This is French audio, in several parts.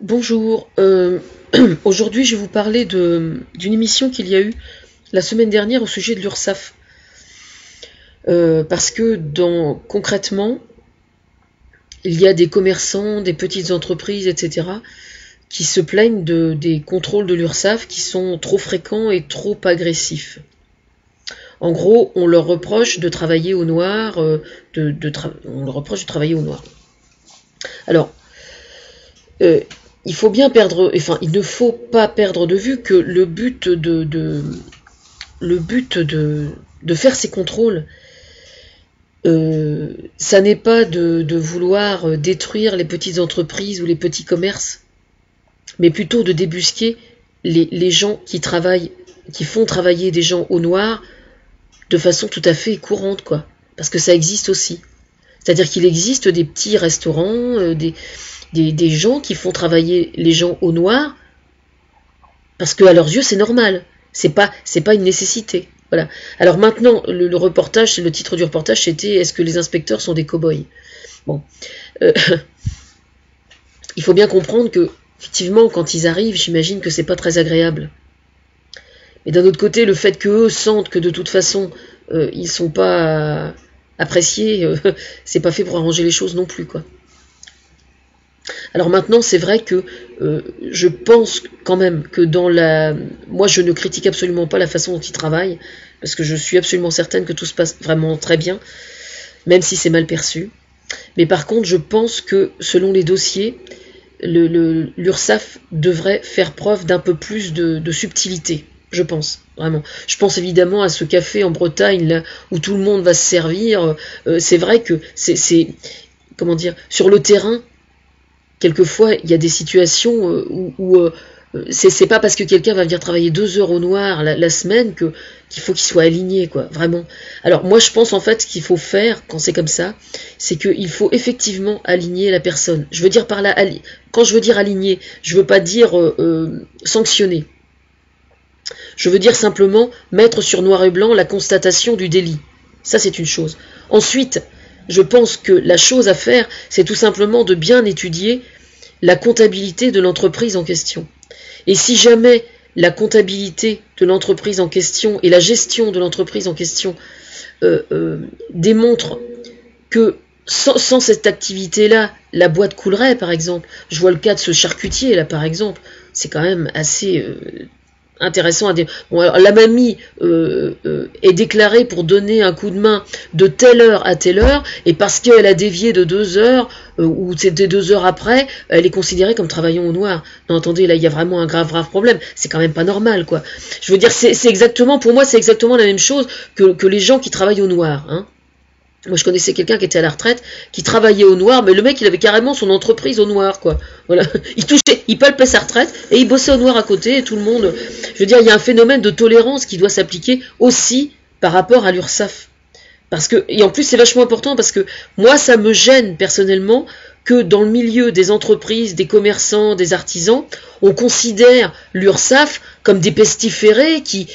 Bonjour, aujourd'hui je vais vous parler d'une émission qu'il y a eu la semaine dernière au sujet de l'URSSAF. Parce que concrètement, il y a des commerçants, des petites entreprises, etc. qui se plaignent des contrôles de l'URSSAF qui sont trop fréquents et trop agressifs. En gros, on leur reproche de travailler au noir, on leur reproche de travailler au noir. Alors, il ne faut pas perdre de vue que le but de faire ces contrôles, ça n'est pas de vouloir détruire les petites entreprises ou les petits commerces, mais plutôt de débusquer les gens qui font travailler des gens au noir de façon tout à fait courante, quoi. Parce que ça existe aussi. C'est-à-dire qu'il existe des petits restaurants, des gens qui font travailler les gens au noir parce que à leurs yeux c'est normal, c'est pas une nécessité. Voilà. Alors maintenant le titre du reportage c'était est-ce que les inspecteurs sont des cow-boys? Bon, il faut bien comprendre que effectivement quand ils arrivent, j'imagine que c'est pas très agréable. Mais d'un autre côté, le fait qu'eux sentent que de toute façon ils sont pas appréciés, c'est pas fait pour arranger les choses non plus, quoi. Alors maintenant, c'est vrai que je pense quand même que moi je ne critique absolument pas la façon dont ils travaillent, parce que je suis absolument certaine que tout se passe vraiment très bien, même si c'est mal perçu. Mais par contre, je pense que selon les dossiers, l'URSSAF devrait faire preuve d'un peu plus de subtilité. Je pense, vraiment. Je pense évidemment à ce café en Bretagne, là, où tout le monde va se servir. C'est vrai que comment dire, sur le terrain, quelquefois, il y a des situations où c'est pas parce que quelqu'un va venir travailler 2 heures au noir la semaine qu'il faut qu'il soit aligné, quoi, vraiment. Alors moi, je pense en fait ce qu'il faut faire quand c'est comme ça, c'est qu'il faut effectivement aligner la personne. Je veux dire par là, quand je veux dire aligner, je veux pas dire sanctionner. Je veux dire simplement mettre sur noir et blanc la constatation du délit. Ça, c'est une chose. Ensuite, je pense que la chose à faire, c'est tout simplement de bien étudier la comptabilité de l'entreprise en question. Et si jamais la comptabilité de l'entreprise en question et la gestion de l'entreprise en question démontrent que sans cette activité-là, la boîte coulerait, par exemple. Je vois le cas de ce charcutier, là, par exemple. C'est quand même assez intéressant à dire. Bon, alors, la mamie est déclarée pour donner un coup de main de telle heure à telle heure, et parce qu'elle a dévié de 2 heures, ou c'était 2 heures après, elle est considérée comme travaillant au noir. Non, attendez, là, il y a vraiment un grave problème. C'est quand même pas normal, quoi. Je veux dire, c'est exactement, pour moi, c'est exactement la même chose que les gens qui travaillent au noir, hein. Moi, je connaissais quelqu'un qui était à la retraite, qui travaillait au noir, mais le mec, il avait carrément son entreprise au noir, quoi. Voilà. Il palpait sa retraite, et il bossait au noir à côté, et tout le monde... Je veux dire, il y a un phénomène de tolérance qui doit s'appliquer aussi par rapport à l'URSSAF. Et en plus, c'est vachement important, parce que moi, ça me gêne, personnellement, que dans le milieu des entreprises, des commerçants, des artisans, on considère l'URSSAF comme des pestiférés qui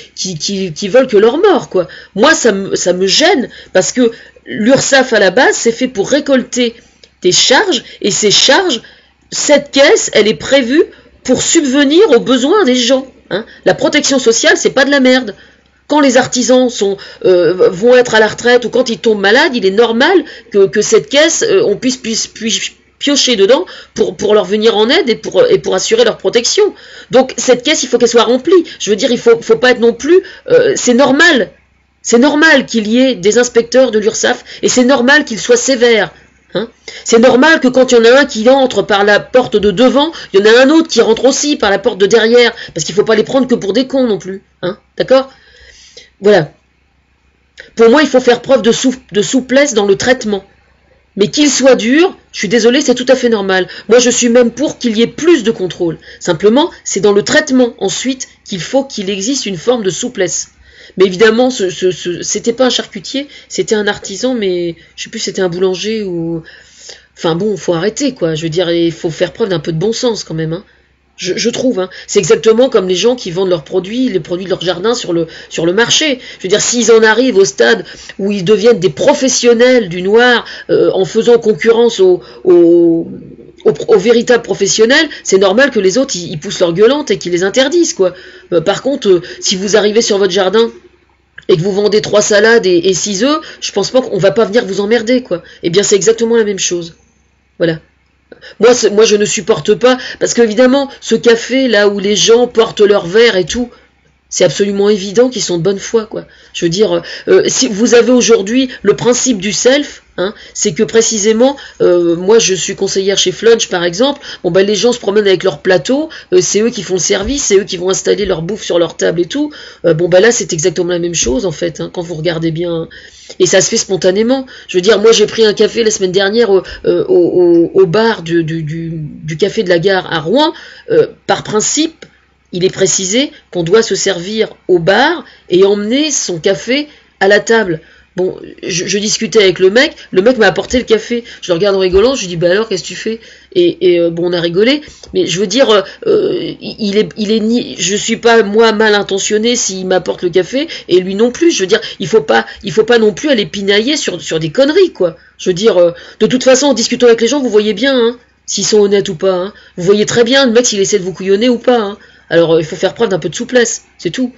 veulent que leur mort, quoi. Moi, ça me gêne, parce que l'URSSAF, à la base, c'est fait pour récolter des charges, et ces charges, cette caisse, elle est prévue pour subvenir aux besoins des gens, hein. La protection sociale, c'est pas de la merde. Quand les artisans vont être à la retraite ou quand ils tombent malades, il est normal que cette caisse, on puisse piocher dedans pour leur venir en aide et pour assurer leur protection. Donc cette caisse, il faut qu'elle soit remplie. Je veux dire, il faut pas être non plus... c'est normal. C'est normal qu'il y ait des inspecteurs de l'URSSAF et c'est normal qu'ils soient sévères. Hein, c'est normal que quand il y en a un qui entre par la porte de devant, il y en a un autre qui rentre aussi par la porte de derrière, parce qu'il ne faut pas les prendre que pour des cons non plus. Hein, d'accord ? Voilà. Pour moi, il faut faire preuve de souplesse dans le traitement. Mais qu'il soit dur, je suis désolée, c'est tout à fait normal. Moi, je suis même pour qu'il y ait plus de contrôle. Simplement, c'est dans le traitement, ensuite, qu'il faut qu'il existe une forme de souplesse. Mais évidemment, c'était pas un charcutier, c'était un artisan, mais je sais plus si c'était un boulanger ou... Enfin bon, faut arrêter, quoi. Je veux dire, il faut faire preuve d'un peu de bon sens, quand même, hein. Je trouve, hein. C'est exactement comme les gens qui vendent leurs produits, les produits de leur jardin sur le marché. Je veux dire, s'ils en arrivent au stade où ils deviennent des professionnels du noir en faisant concurrence aux aux véritables professionnels, c'est normal que les autres ils poussent leur gueulante et qu'ils les interdisent, quoi. Par contre, si vous arrivez sur votre jardin et que vous vendez 3 salades et 6 œufs, je pense pas qu'on va pas venir vous emmerder, quoi. Eh bien, c'est exactement la même chose. Voilà. Moi, je ne supporte pas, parce qu'évidemment, ce café, là où les gens portent leur verre et tout, c'est absolument évident qu'ils sont de bonne foi, quoi. Je veux dire, si vous avez aujourd'hui le principe du self, hein, c'est que précisément, moi je suis conseillère chez Flunch par exemple, bon ben les gens se promènent avec leur plateau, c'est eux qui font le service, c'est eux qui vont installer leur bouffe sur leur table et tout, bon ben là c'est exactement la même chose en fait, hein, quand vous regardez bien, et ça se fait spontanément. Je veux dire, moi j'ai pris un café la semaine dernière au bar du café de la gare à Rouen, par principe, il est précisé qu'on doit se servir au bar et emmener son café à la table. Bon, je discutais avec le mec m'a apporté le café. Je le regarde en rigolant, je lui dis bah alors qu'est-ce que tu fais? Et bon, on a rigolé, mais je veux dire, je suis pas moi mal intentionné s'il m'apporte le café et lui non plus. Je veux dire, il faut pas non plus aller pinailler sur des conneries, quoi. Je veux dire, de toute façon, en discutant avec les gens, vous voyez bien, hein, s'ils sont honnêtes ou pas. Hein. Vous voyez très bien le mec s'il essaie de vous couillonner ou pas. Hein. Alors il faut faire preuve d'un peu de souplesse, c'est tout.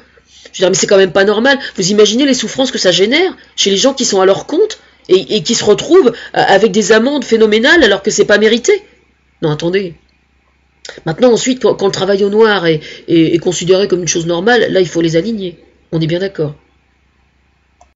Je veux dire, mais c'est quand même pas normal. Vous imaginez les souffrances que ça génère chez les gens qui sont à leur compte et qui se retrouvent avec des amendes phénoménales alors que c'est pas mérité. Non, attendez. Maintenant, ensuite, quand le travail au noir est considéré comme une chose normale, là, il faut les aligner. On est bien d'accord.